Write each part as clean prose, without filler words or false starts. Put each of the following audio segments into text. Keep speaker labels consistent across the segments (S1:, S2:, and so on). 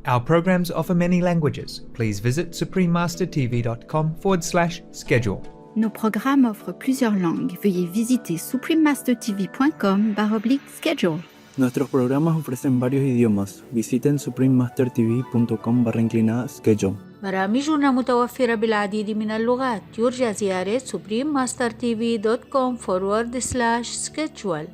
S1: Our programs offer many languages. Please visit suprememastertv.com/schedule.
S2: Nos programmes offrent plusieurs langues. Veuillez visiter suprememastertv.com/schedule.
S3: Nuestros programas ofrecen varios idiomas. Visiten suprememastertv.com/schedule.
S4: برامجنا متوفرة بالعديد من اللغات. يرجى زيارة suprememastertv.com/schedule.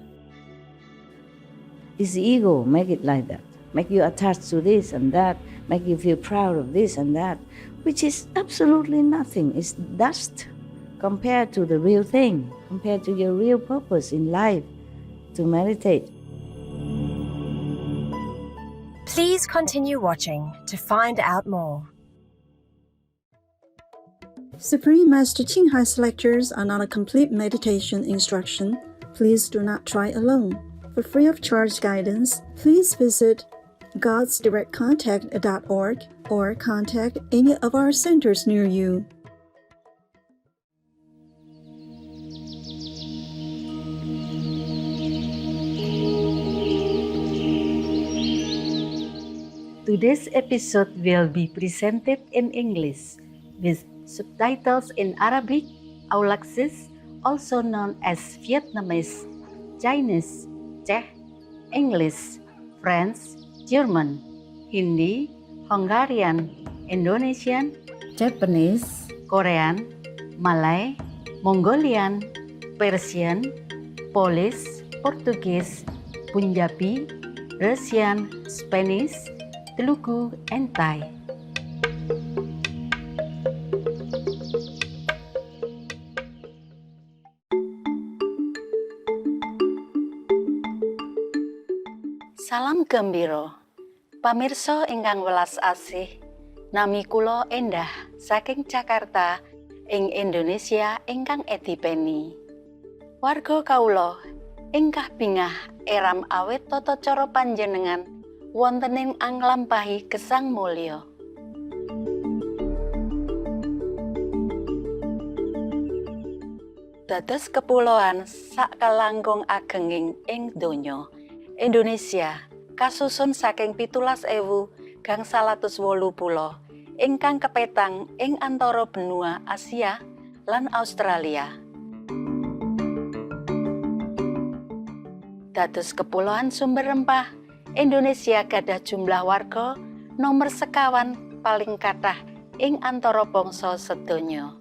S5: It's the ego, make it like that. Make you attached to this and that, make you feel proud of this and that, which is absolutely nothing. It's dust compared to the real thing, compared to your real purpose in life, to meditate.
S6: Please continue watching to find out more.
S7: Supreme Master Ching has lectures are not a complete meditation instruction. Please do not try alone. For free of charge guidance, please visit godsdirectcontact.org or contact any of our centers near you.
S8: Today's episode will be presented in English with subtitles in Arabic, Aulacese, also known as Vietnamese, Chinese, Czech, English, French, German, Hindi, Hungarian, Indonesian, Japanese, Korean, Malay, Mongolian, Persian, Polish, Portuguese, Punjabi, Russian, Spanish, Telugu, and Thai. Salam gembira, pamirsa ingkang welas asih, nami kula Endah saking Jakarta ing Indonesia ingkang edipeni. Warga kawula ingkang bingah eram awit tata cara panjenengan wonten ing anglampahi gesang mulya. Dados kepulauan sakalangkung agenging ing donya. Indonesia kasusun saking 17.000 gangsal atus 8 pulo ingkang kepetang ing antara benua Asia lan Australia. Dados kepulauan sumber rempah, Indonesia gadah jumlah warga nomor sekawan paling kathah ing antara bangsa sedonya.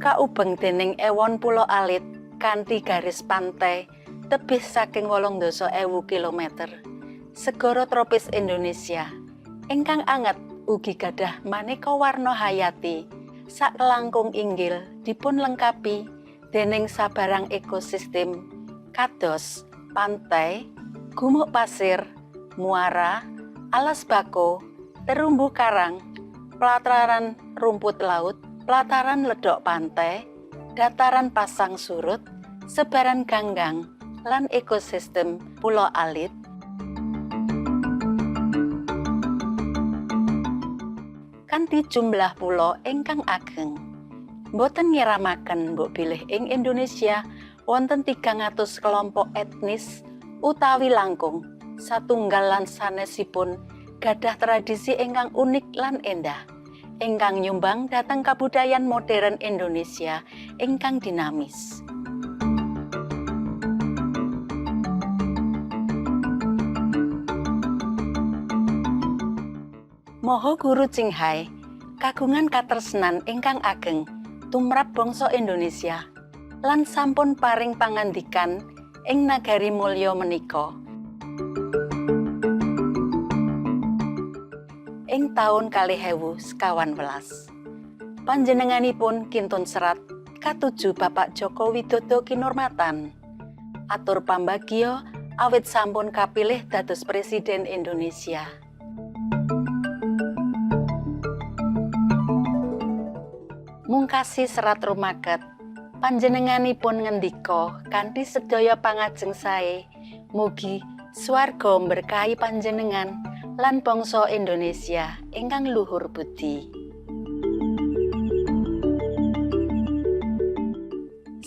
S8: Kaubeng dening ewon pulo alit kanthi garis pantai tebih saking 8.000 kilometer. Segara tropis Indonesia ingkang anget ugi gadah maneka warna hayati sakelangkung inggil dipun lengkapi dening sabarang ekosistem kados pantai, gumuk pasir, muara, alas bako, terumbu karang, pelataran rumput laut, pelataran ledok pantai, dataran pasang surut, sebaran ganggang, lan ekosistem pulau alit. Kanthi jumlah pulau ingkang ageng. Boten ngiramaken mbok bilih ing Indonesia wonten 300 kelompok etnis utawi langkung, satunggal lan sanesipun gadah tradisi ingkang unik lan endah, ingkang nyumbang dhateng kabudayan modern Indonesia ingkang dinamis. Moho Guru Ching kagungan katresnan ingkang ageng tumrap bangsa Indonesia lan sampun paring pangandikan ing nagari mulya menika. Ing taun 2011 panjenenganipun kintun serat katuju Bapak Joko Widodo kinurmatan. Atur pambagya awit sampun kapilih dados Presiden Indonesia. Mungkasi serat rumaket, panjenenganipun ngendika kanthi sedaya pangajeng sae, mugi swarga berkahi panjenengan lan bangsa Indonesia ingkang luhur budi.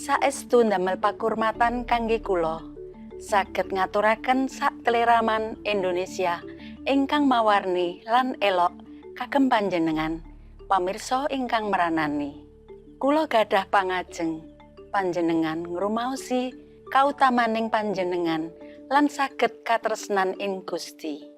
S8: Saestu ndamel pakurmatan kangge kula, saged ngaturaken sakleraman Indonesia ingkang mawarni lan elok kagem panjenengan pamirsa ingkang meranani. Kula gadah pangajeng panjenengan ngrumaosi kautamaning panjenengan lan saged katresnan ing Gusti.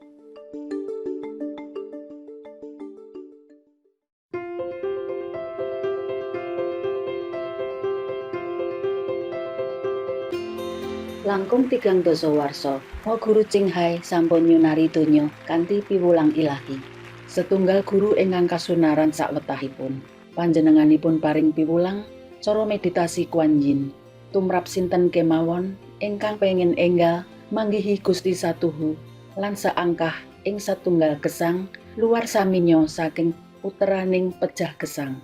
S5: Langkung 3 dasawarsa, Mo Guru Ching sampun nyunari donya kanthi piwulang ilahi. Setunggal guru ingkang kasunaran sawetahipun. Panjenenganipun paring piwulang cara meditasi Kuan Yin. Tumrap sinten kemawon ingkang pengin enggal manggihi Gusti Satuhu lan saangkah ing satunggal gesang luar saminyo saking puteraning pejah gesang.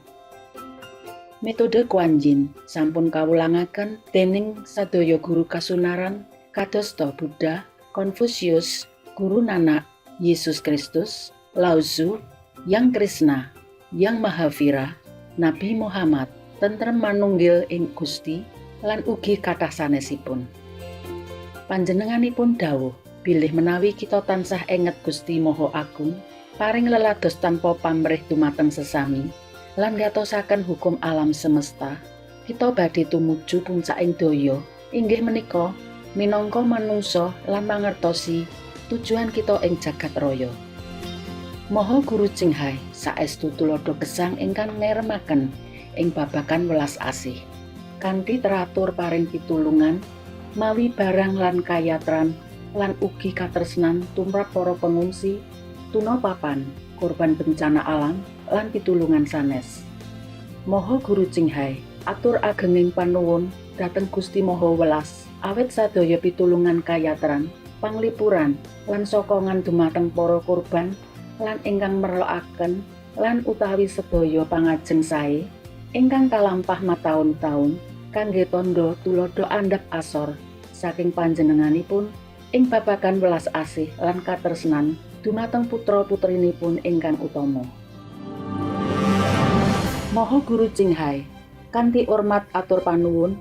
S5: Metode Kuan Yin sampun kawulangaken dening sadaya guru kasunaran kadosta Buddha, Konfusius, Guru Nanak, Yesus Kristus, Lao Tzu, Yang Krishna, Yang Mahavira, Nabi Muhammad, tentrem manunggil ing Gusti lan ugi kathah sanesipun. Panjenenganipun dawuh, bilih menawi kita tansah enget Gusti Maha Agung, paring lelados tanpa pamrih dumateng sesami, lan ngatosaken hukum alam semesta, kita badhe tumuju puncaking daya, inggih menika minangka manungsa lan mangertosi tujuan kita ing jagat raya. Maha Guru Ching saestu tulodo gesang ingkang ngeremaken ing babagan welas asih, kanthi teratur paring pitulungan mawi barang lan kayatran lan ugi katresnan tumrap para pengungsi, tuna papan, korban bencana alam lan pitulungan sanes. Maha Guru Ching atur agenging panuwun dhateng Gusti Maha Welas awet sadaya pitulungan kayatran, panglipuran lan sokongan dumateng para korban lan ingkang merlokaken lan utawi sedaya pangajeng sae ingkang kalampah mataun-taun kangge tandha tulodo andhap asor saking panjenenganipun ing babagan welas asih lan katresnan dumateng putra-putrinipun ingkang utama. Maha Guru Ching kanthi hormat atur panuwun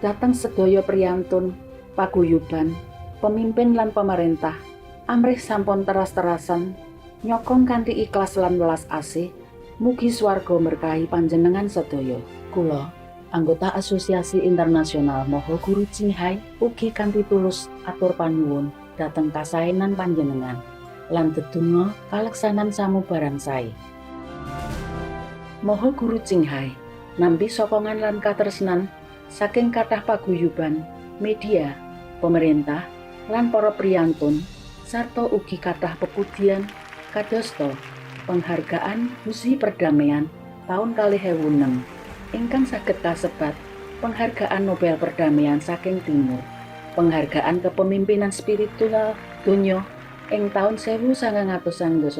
S5: dhateng sedaya priyantun paguyuban, pemimpin lan pemerintah, amrih sampun teras-terasan nyokong kanthi ikhlas lan welas asih, mugi swarga berkahi panjenengan sedaya. Kula, anggota Asosiasi Internasional Maha Guru Ching ugi kanthi tulus atur panuwun dhateng kasaenan panjenengan lan dedonga kaleksanan samubarang sae. Maha Guru Ching nampi sokongan lan katresnan saking kathah paguyuban, media, pemerintah, lan para priyantun, sarta ugi kathah pepudian kadosta penghargaan Musi Perdamaian taun 2006 ingkang saged kasebat penghargaan Nobel Perdamaian saking Timur, penghargaan kepemimpinan spiritual donya ing taun 1990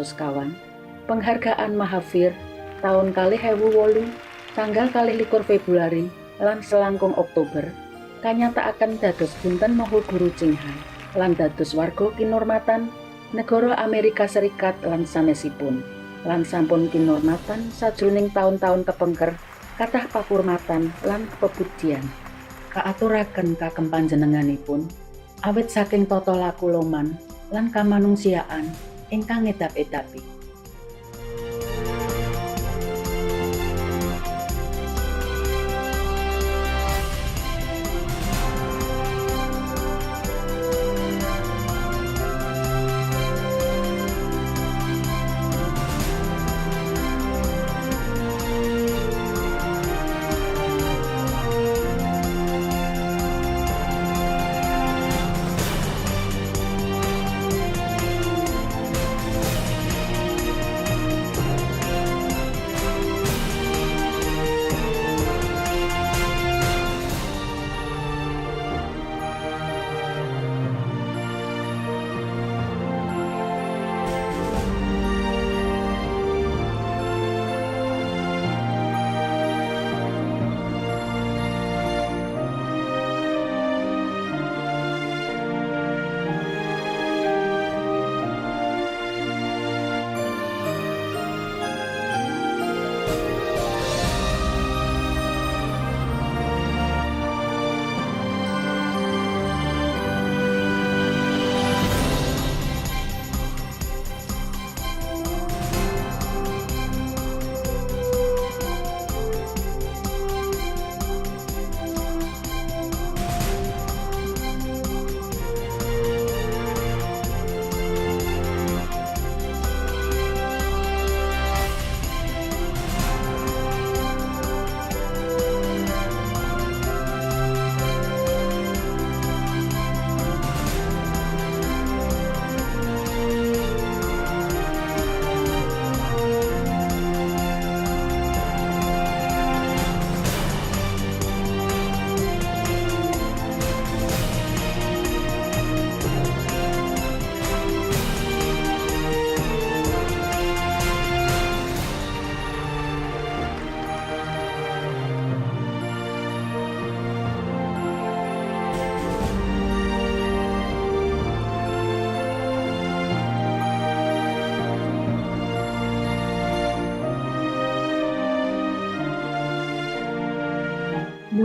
S5: sekawan, penghargaan Mahavir taun 2008 tanggal 21 Februari lan selangkung Oktober kanyataaken dados dinten Maha Guru Ching lan dados warga kinurmatan negara Amerika Serikat lan sanesipun, lan sampun kinurmatan sajroning taun-taun kepengker kathah pakurmatan lan pepujian kaaturaken kagem panjenenganipun awit saking tata laku loman lan kamanungsiaan ingkang ngedap-edapi.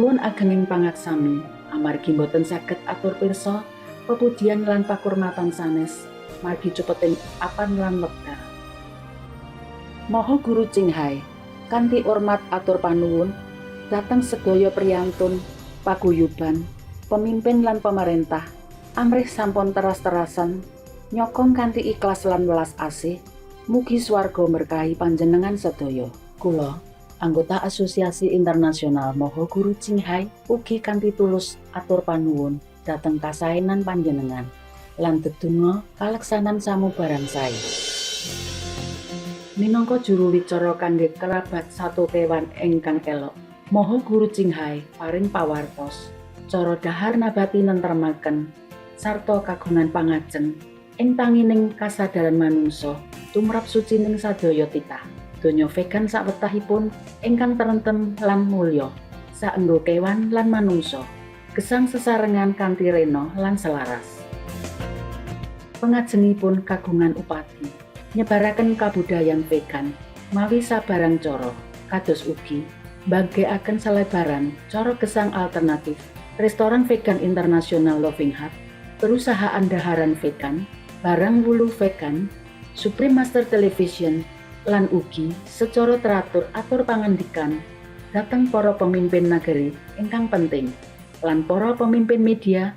S8: Nuwun agenging pangaksami amargi boten saged atur pirsa pepujian lan pakurmatan sanes margi cupeting apan lan wekdal. Maha Guru Ching kanthi hormat atur panuwun dhateng sedaya priyantun paguyuban, pemimpin lan pemerintah amrih sampun teras-terasan nyokong kanthi ikhlas lan welas asih. Mugi swarga berkahi panjenengan sedaya. Kula anggota Asosiasi Internasional Maha Guru Ching ugi kanthi tulus atur panuwun dhateng kasaenan panjenengan lan dedonga kaleksanan samubarang sae. Minangka juru wicara kangge kerabat satu kewan ingkang elok, Maha Guru Ching paring pawartos cara dahar nabati nentremaken sarta kagungan pangajeng ing tangining kasadaran manungsa tumrap sucining sadaya titah. Donya vegan sawetahipun ingkang terentem lan mulya saenggo kewan lan manungsa gesang sesarengan kanthi rena lan selaras. Pengajengipun kagungan upati nyebaraken kabudayan vegan mawi sabarang cara, kados ugi mbanggeaken selebaran cara gesang alternatif restoran vegan internasional Loving Heart, perusahaan daharan vegan, barang wulu vegan, Suprema television lan ugi secara teratur atur pangandikan dhateng para pemimpin nagari ingkang penting lan para pemimpin media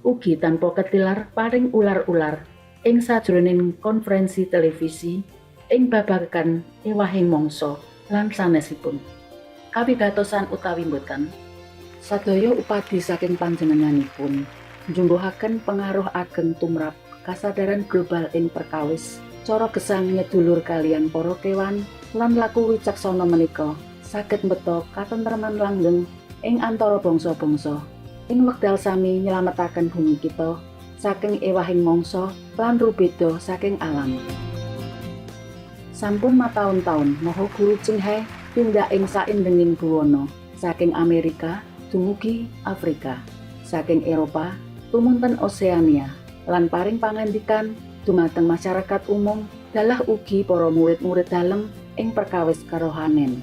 S8: ugi tanpa ketilar paring ular-ular ing sajroning konferensi televisi ing babagan ewahing mangsa lan sanesipun. Kawigatosan utawi mboten sadaya upadi saking panjenenganipun njungguhaken pengaruh ageng tumrap kasadaran global ing perkawis cara gesang nyedulur kalian para kewan lan laku wicaksana menika saged mbeta katentreman langgeng ing antara bangsa-bangsa ing wekdal sami nyelametaken bumi kita saking ewahing mangsa lan rubeda saking alam. Sampun mataun-taun Maha Guru Ching tindak ing saindenging buwana saking Amerika dumugi Afrika, saking Eropa tumunten Oseania lan paring pangandikan dumateng masyarakat umum dalah ugi para murid-murid dalem ing perkawis karohanen.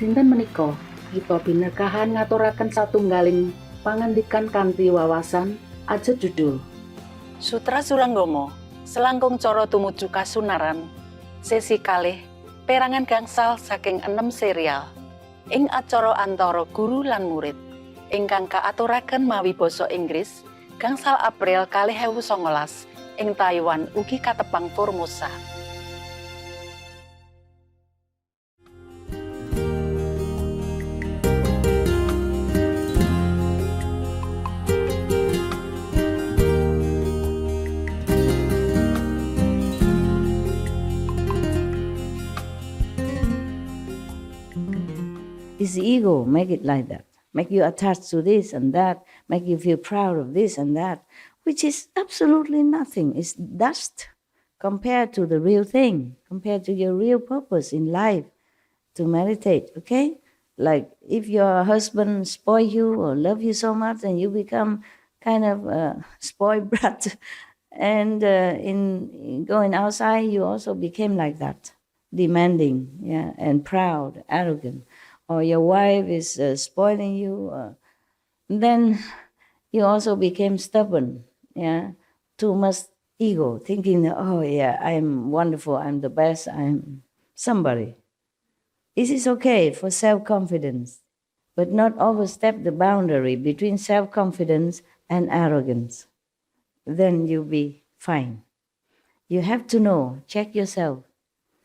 S8: Dinten menika kita binerkahan ngaturaken satunggaling pangandikan kanthi wawasan ajet judul Sutra Surangama, selangkung cara tumuju kasunaran, sesi kalih perangan gangsal saking 6 serial ing acara antara guru lan murid ingkang kaaturaken mawi basa Inggris gangsal April 2019 ing Taiwan ugi katepang Formosa.
S5: It's the ego make it like that, make you attached to this and that, make you feel proud of this and that, which is absolutely nothing. It's dust compared to the real thing, compared to your real purpose in life, to meditate, okay? Like if your husband spoil you or love you so much and you become kind of a spoiled brat, and in going outside you also became like that, demanding, yeah, and proud, arrogant. Or your wife is spoiling you, then you also became stubborn, yeah, too much ego, thinking that, oh yeah, I'm wonderful, I'm the best, I'm somebody. It is okay for self-confidence, but not overstep the boundary between self-confidence and arrogance. Then you'll be fine. You have to know, check yourself,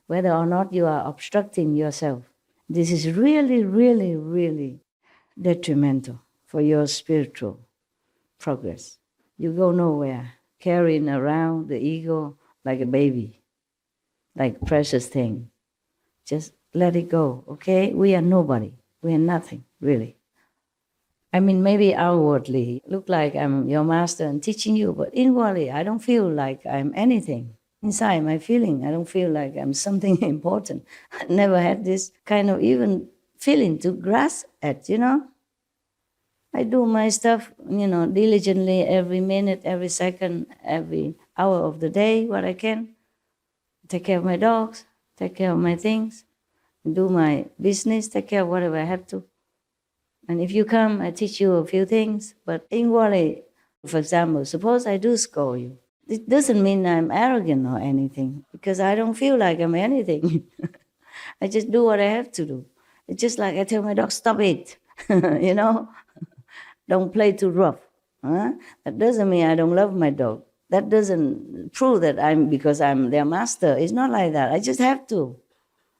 S5: whether or not you are obstructing yourself. This is really, really, really detrimental for your spiritual progress. You go nowhere, carrying around the ego like a baby, like precious thing. Just let it go, okay? We are nobody. We are nothing, really. I mean, maybe outwardly, look like I'm your master and teaching you, but inwardly, I don't feel like I'm anything. Inside my feeling, I don't feel like I'm something important. I never had this kind of even feeling to grasp at, you know. I do my stuff, you know, diligently every minute, every second, every hour of the day, what I can. Take care of my dogs, take care of my things, do my business, take care of whatever I have to. And if you come, I teach you a few things. But inwardly, for example, suppose I do scold you. It doesn't mean I'm arrogant or anything, because I don't feel like I'm anything. I just do what I have to do. It's just like I tell my dog, stop it, you know? Don't play too rough. Huh? That doesn't mean I don't love my dog. That doesn't prove that because I'm their master. It's not like that. I just have to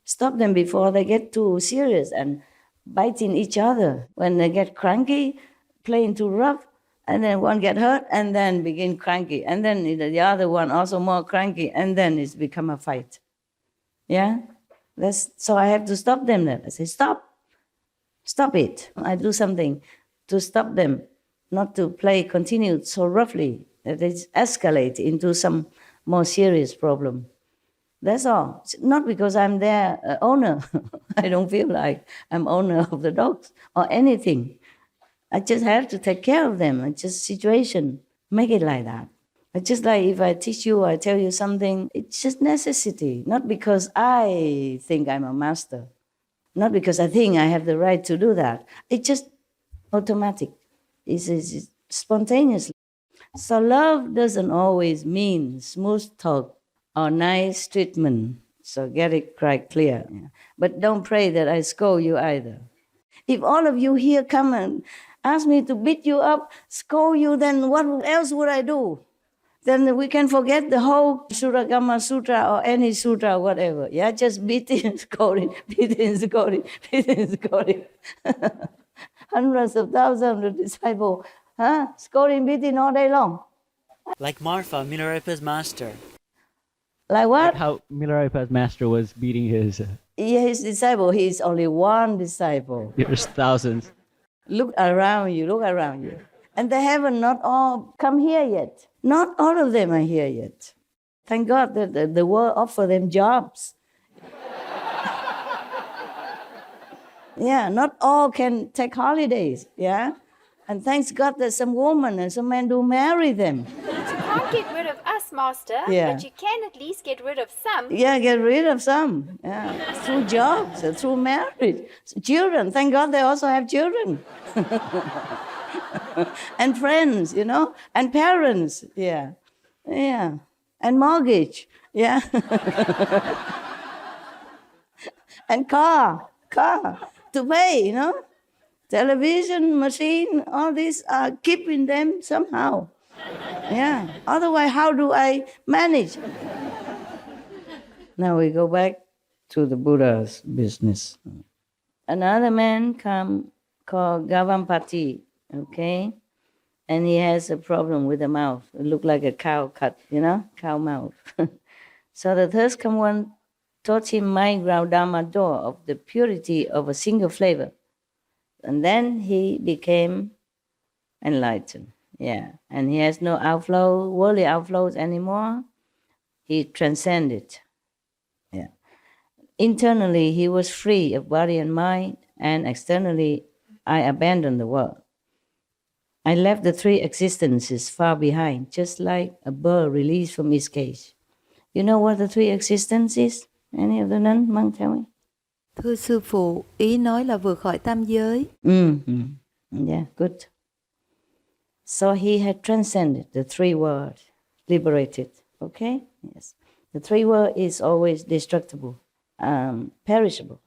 S5: stop them before they get too serious and biting each other. When they get cranky, playing too rough, and then one get hurt, and then begin cranky, and then the other one also more cranky, and then it's become a fight. Yeah? So I have to stop them then. I say, stop it. I do something to stop them, not to continue so roughly that they escalate into some more serious problem. That's all. It's not because I'm their owner. I don't feel like I'm owner of the dogs or anything. I just have to take care of them. It's just situation. Make it like that. It's just like if I teach you, I tell you something, it's just necessity. Not because I think I'm a master. Not because I think I have the right to do that. It's just automatic. It's spontaneously. So love doesn't always mean smooth talk or nice treatment. So get it quite clear. Yeah. But don't pray that I scold you either. If all of you here come and ask me to beat you up, scold you, then what else would I do? Then we can forget the whole Surangama Sutra or any sutra or whatever. Yeah, just beating, scolding, beating, scolding, beating, scolding. Hundreds of thousands of disciples, scolding, beating all day long.
S9: Like Marfa, Milarepa's master.
S5: Like what?
S10: Like how Milarepa's master was beating his...
S5: his disciple. He is only one disciple.
S10: There's thousands.
S5: Look around you. And they haven't not all come here yet. Not all of them are here yet. Thank God that the world offer them jobs. Yeah, not all can take holidays, yeah? And thanks God that some women and some men do marry them.
S11: You can't get rid of us, Master,
S5: Yeah.
S11: but you can at least get rid of some.
S5: Yeah, get rid of some. Yeah, through jobs, through marriage. Children, thank God they also have children. And friends, and parents, yeah. And mortgage, yeah. And car to pay, Television, machine, all these are keeping them somehow. Yeah, otherwise how do I manage? Now we go back to the Buddha's business. Another man come called Gavampati, okay? And he has a problem with the mouth. It looked like a cow cut, cow mouth. So the third come one taught him mind ground Dharma door of the purity of a single flavor. And then he became enlightened. Yeah, and he has no worldly outflows anymore. He transcended. Yeah. Internally, he was free of body and mind, and externally, I abandoned the world. I left the three existences far behind, just like a bird released from its cage. You know what the three existences is? Any of the nuns, monk, tell me?
S12: Thưa sư phụ, ý nói là vượt khỏi tam giới.
S5: Yeah, good. So he had transcended the three worlds, liberated. Okay? Yes. The three worlds is always destructible, perishable.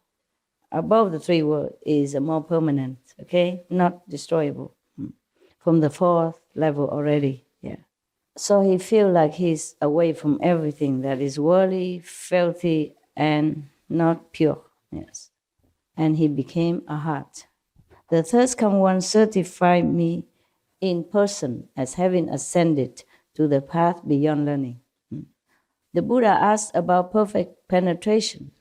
S5: Above the three worlds is a more permanent, okay? Not destroyable. From the fourth level already, yeah. So he feel like he's away from everything that is worldly, filthy, and not pure. Yes. And he became a heart. The third come one certified me in person as having ascended to the path beyond learning. The Buddha asked about perfect penetration,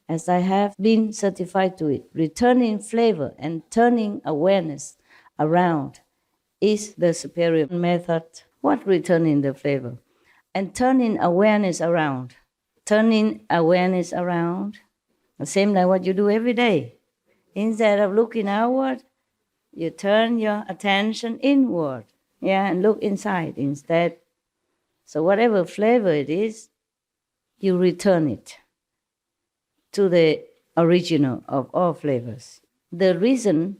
S5: as I have been certified to it. Returning flavor and turning awareness around is the superior method. What returning the flavor? And turning awareness around. Turning awareness around. The same like what you do every day. Instead of looking outward, you turn your attention inward, and look inside instead. So whatever flavor it is, you return it to the original of all flavors. The reason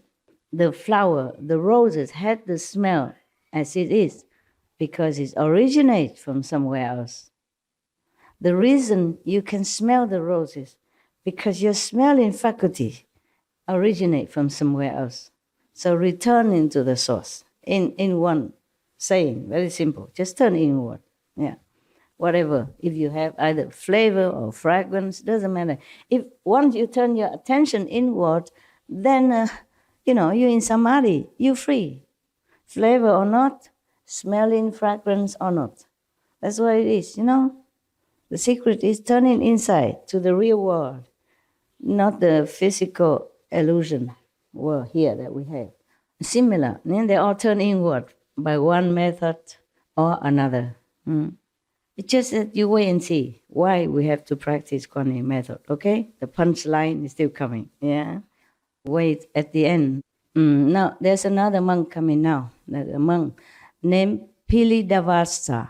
S5: the flower, the roses had the smell as it is because it originates from somewhere else. The reason you can smell the roses because your smelling faculty originate from somewhere else. So return into the source in one saying, very simple, just turn inward. Yeah. Whatever, if you have either flavor or fragrance, doesn't matter. If once you turn your attention inward, then, you're in samadhi, you're free. Flavor or not, smelling fragrance or not. That's what it is, The secret is turning inside to the real world, not the physical illusion world here that we have. Similar, then they all turn inward by one method or another. It's just that you wait and see why we have to practice Kuan Yin method, okay? The punchline is still coming, yeah? Wait at the end. Now, there's another monk coming now. A monk named Pilidavasa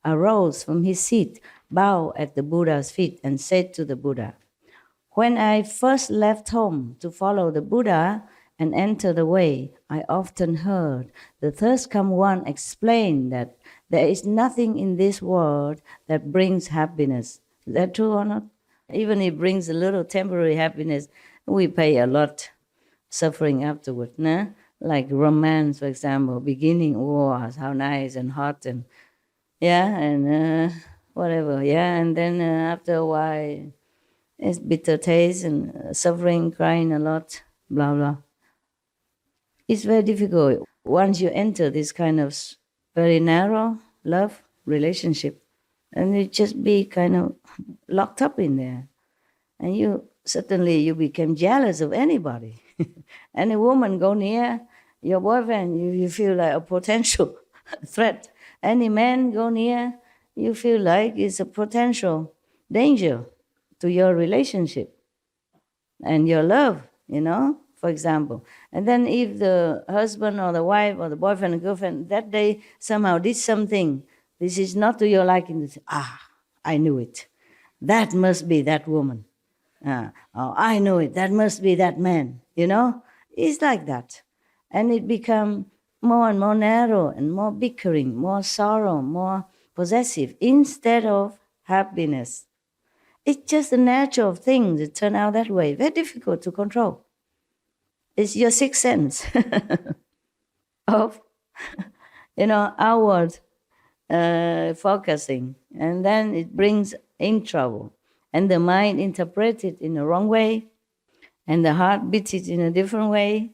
S5: arose from his seat, bowed at the Buddha's feet, and said to the Buddha, "When I first left home to follow the Buddha and enter the way, I often heard the thirst come one explain that there is nothing in this world that brings happiness." Is that true or not? Even if it brings a little temporary happiness, we pay a lot suffering afterward. Nah? Like romance, for example, beginning, how nice and hot and whatever, and then after a while, it's bitter taste and suffering, crying a lot, blah, blah. It's very difficult. Once you enter this kind of very narrow love relationship, and you just be kind of locked up in there. And you become jealous of anybody. Any woman go near your boyfriend, you feel like a potential threat. Any man go near, you feel like it's a potential danger to your relationship and your love, for example. And then if the husband or the wife or the boyfriend or girlfriend that day somehow did something, this is not to your liking, you say, I knew it. That must be that woman. I know it. That must be that man. It's like that. And it becomes more and more narrow and more bickering, more sorrow, more possessive instead of happiness. It's just a natural thing to turn out that way. Very difficult to control. It's your sixth sense of, outward focusing. And then it brings in trouble. And the mind interprets it in the wrong way. And the heart beats it in a different way.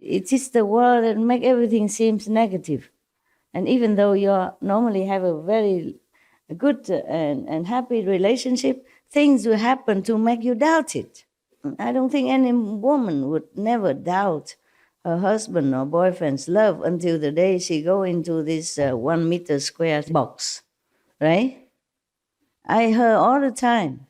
S5: It is the world that makes everything seems negative. And even though you normally have a very good and happy relationship, things will happen to make you doubt it. I don't think any woman would never doubt her husband or boyfriend's love until the day she go into this 1 meter square box, right? I heard all the time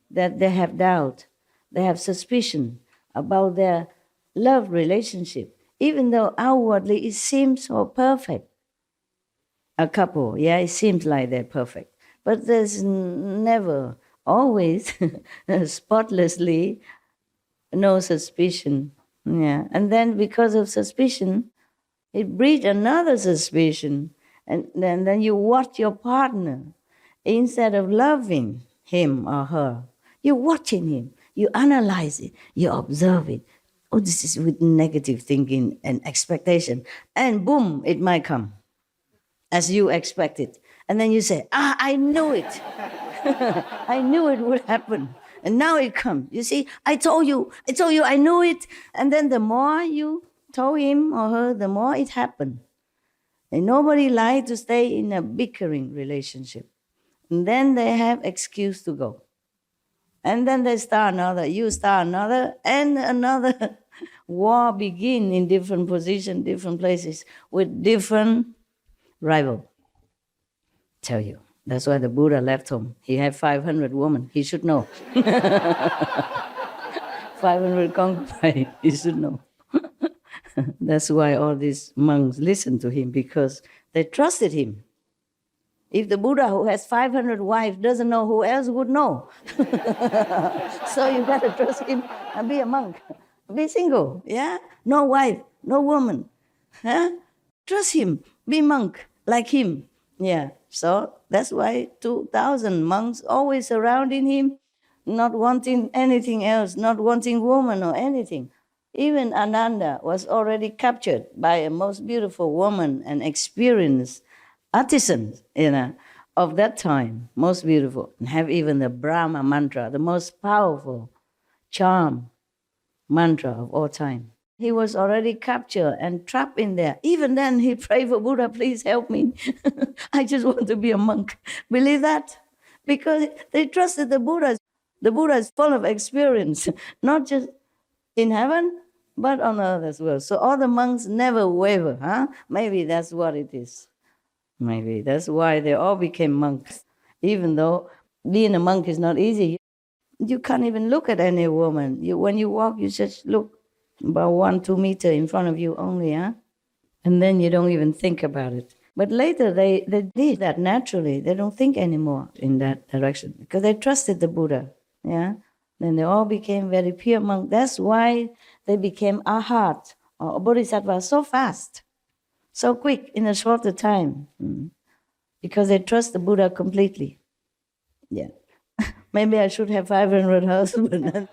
S5: that they have doubt, they have suspicion about their love relationship, even though outwardly it seems so perfect. A couple, it seems like they're perfect. But there's never, always, spotlessly, no suspicion. And then because of suspicion, it breeds another suspicion. And then you watch your partner. Instead of loving him or her, you're watching him. You analyze it. You observe it. Oh, this is with negative thinking and expectation. And boom, it might come as you expected. And then you say, I knew it. I knew it would happen. And now it comes. You see, I told you, I knew it. And then the more you told him or her, the more it happened. And nobody likes to stay in a bickering relationship. And then they have excuse to go. And then they start another, you start another, and another war begin in different positions, different places, with different rival. Tell you, that's why the Buddha left home. He had 500 women, he should know. 500 concubines, he should know. That's why all these monks listened to him, because they trusted him. If the Buddha, who has 500 wives, doesn't know, who else would know? So you better trust him and be a monk. Be single, yeah? No wife, no woman. Huh? Trust him. Be monk like him. Yeah. So that's why 2,000 monks always surrounding him, not wanting anything else, not wanting woman or anything. Even Ananda was already captured by a most beautiful woman and experienced artisan, of that time, most beautiful, and have even the Brahma mantra, the most powerful charm mantra of all time. He was already captured and trapped in there. Even then, he prayed for Buddha, please help me. I just want to be a monk. Believe that? Because they trusted the Buddha. The Buddha is full of experience, not just in heaven, but on earth as well. So all the monks never waver, huh? Maybe that's what it is. Maybe that's why they all became monks. Even though being a monk is not easy. You can't even look at any woman. When you walk, you just look about 1-2 meters in front of you only, huh? And then you don't even think about it. But later they did that naturally. They don't think anymore in that direction because they trusted the Buddha, yeah? Then they all became very pure monks. That's why they became arhat or bodhisattva so fast, so quick in a shorter time, because they trust the Buddha completely. Yeah. Maybe I should have 500 husbands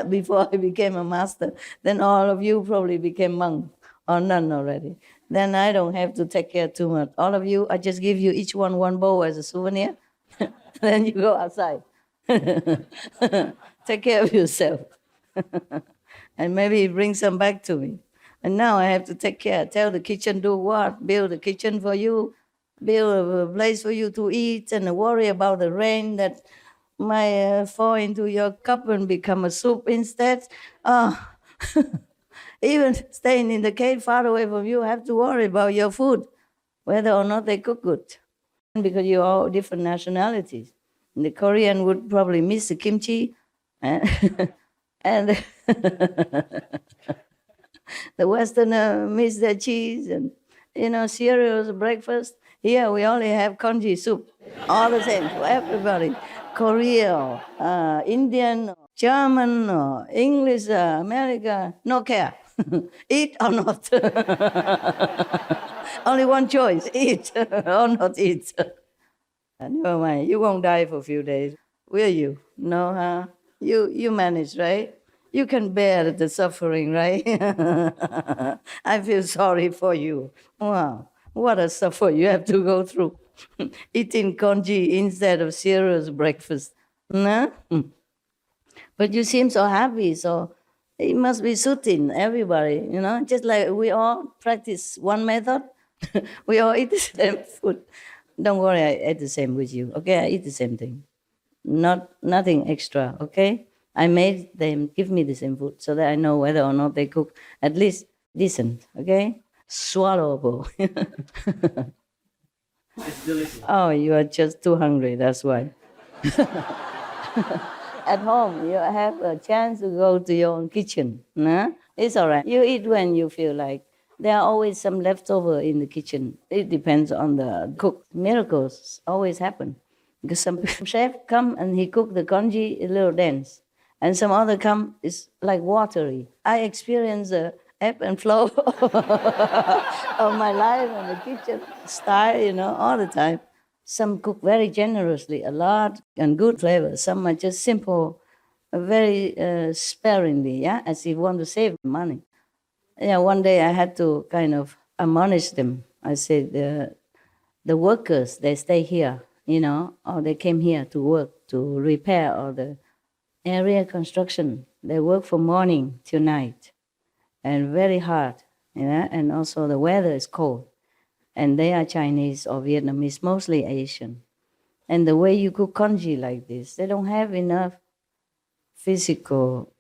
S5: before I became a master. Then all of you probably became monk or nun already. Then I don't have to take care too much. All of you, I just give you each one bowl as a souvenir. Then you go outside. Take care of yourself. And maybe bring some back to me. And now I have to take care. Tell the kitchen do what? Build a kitchen for you. Build a place for you to eat and worry about the rain that might fall into your cup and become a soup instead. Even staying in the cave far away from you, have to worry about your food, whether or not they cook good. Because you're all different nationalities. And the Korean would probably miss the kimchi, and the Westerner miss their cheese and, cereals, breakfast. Here we only have congee soup, all the same for everybody. Korea, Indian, German, English, America, no care. Eat or not. Only one choice, eat or not eat. Never mind, you won't die for a few days, will you? No, huh? You manage, right? You can bear the suffering, right? I feel sorry for you. Wow, what a suffer you have to go through. Eating congee instead of cereals breakfast. No? But you seem so happy, so it must be suiting everybody, just like we all practice one method. We all eat the same food. Don't worry, I eat the same with you, okay? I eat the same thing. Nothing extra, okay? I made them give me the same food so that I know whether or not they cook at least decent, okay? Swallowable.
S10: It's delicious.
S5: Oh, you are just too hungry, that's why. At home, you have a chance to go to your own kitchen. Nah? It's all right. You eat when you feel like. There are always some leftover in the kitchen. It depends on the cook. Miracles always happen. Because some chef come and he cook the congee a little dense. And some other come, it's like watery. I experience the ebb and flow of my life in the kitchen style, all the time. Some cook very generously, a lot, and good flavor. Some are just simple, very sparingly, as if you want to save money. Yeah, one day I had to kind of admonish them. I said, the workers, they stay here, or they came here to work, to repair all the area construction. They work from morning till night, and very hard, and also the weather is cold. And they are Chinese or Vietnamese, mostly Asian. And the way you cook congee like this, they don't have enough physical,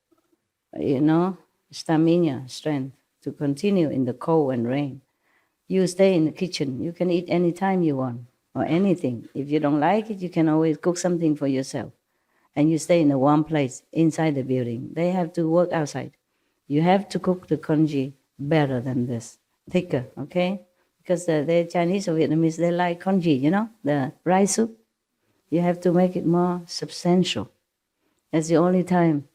S5: stamina, strength to continue in the cold and rain. You stay in the kitchen. You can eat any time you want or anything. If you don't like it, you can always cook something for yourself. And you stay in a warm place inside the building. They have to work outside. You have to cook the congee better than this, thicker, okay? Because the Chinese or Vietnamese, they like congee, the rice soup. You have to make it more substantial. That's the only time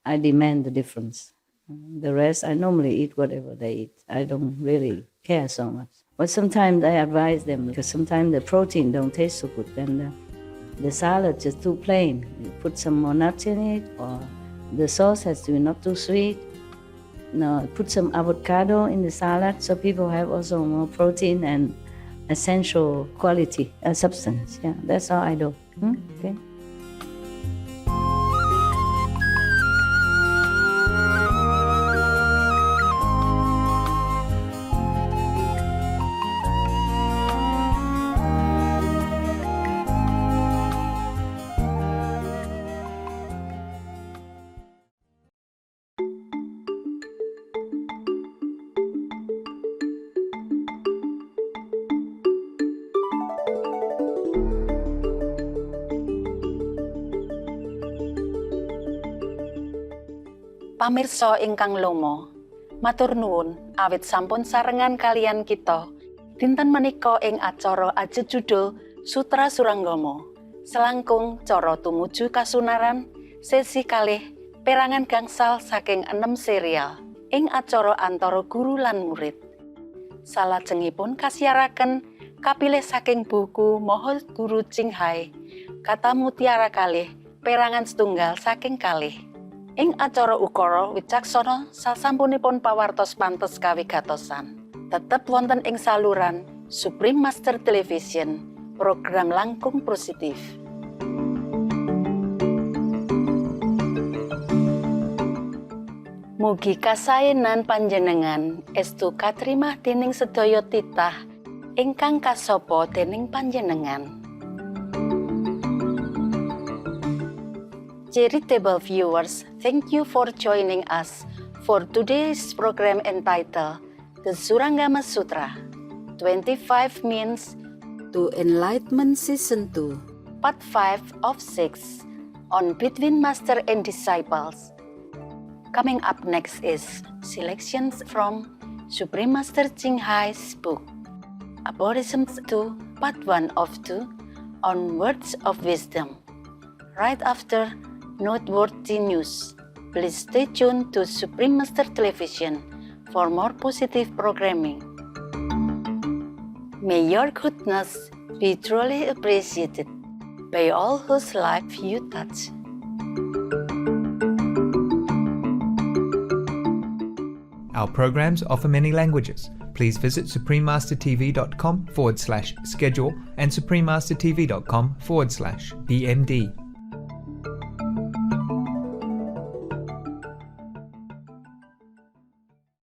S5: I demand the difference. The rest, I normally eat whatever they eat. I don't really care so much. But sometimes I advise them because sometimes the protein don't taste so good. And the salad just too plain. You put some more nuts in it, or the sauce has to be not too sweet. No, put some avocado in the salad so people have also more protein and essential quality, substance. Yeah, that's how I do. Okay.
S8: Pamirsa ingkang lomo, matur nuwun awit sampun sarengan kalian kita dinten menika ing acara ajejudul Sutra Surangama, selangkung cara tumuju kasunaran sesi kalih perangan gangsal saking 6 serial ing acara antara guru lan murid. Salajengipun kasiaraken kapilih saking buku Moho Guru Ching kata mutiara kalih perangan setunggal saking kalih. Ing acara ukara wicaksana sasampunipun pawartos pantes kawigatosan. Tetep wonten ing saluran Suprema Master Television, program langkung positif. Mugi kasaenan panjenengan estu katrimah dening sedaya titah ingkang kasapa dening panjenengan. Charitable viewers, thank you for joining us for today's program entitled The Surangama Sutra, 25 Means to Enlightenment Season 2, Part 5 of 6 on Between Master and Disciples. Coming up next is selections from Supreme Master Ching book, Aphorisms 2, Part 1 of 2 on Words of Wisdom. Right after noteworthy news, please stay tuned to Supreme Master Television for more positive programming. May your goodness be truly appreciated by all whose life you touch.
S1: Our programs offer many languages. Please visit suprememastertv.com/schedule and suprememastertv.com/BMD.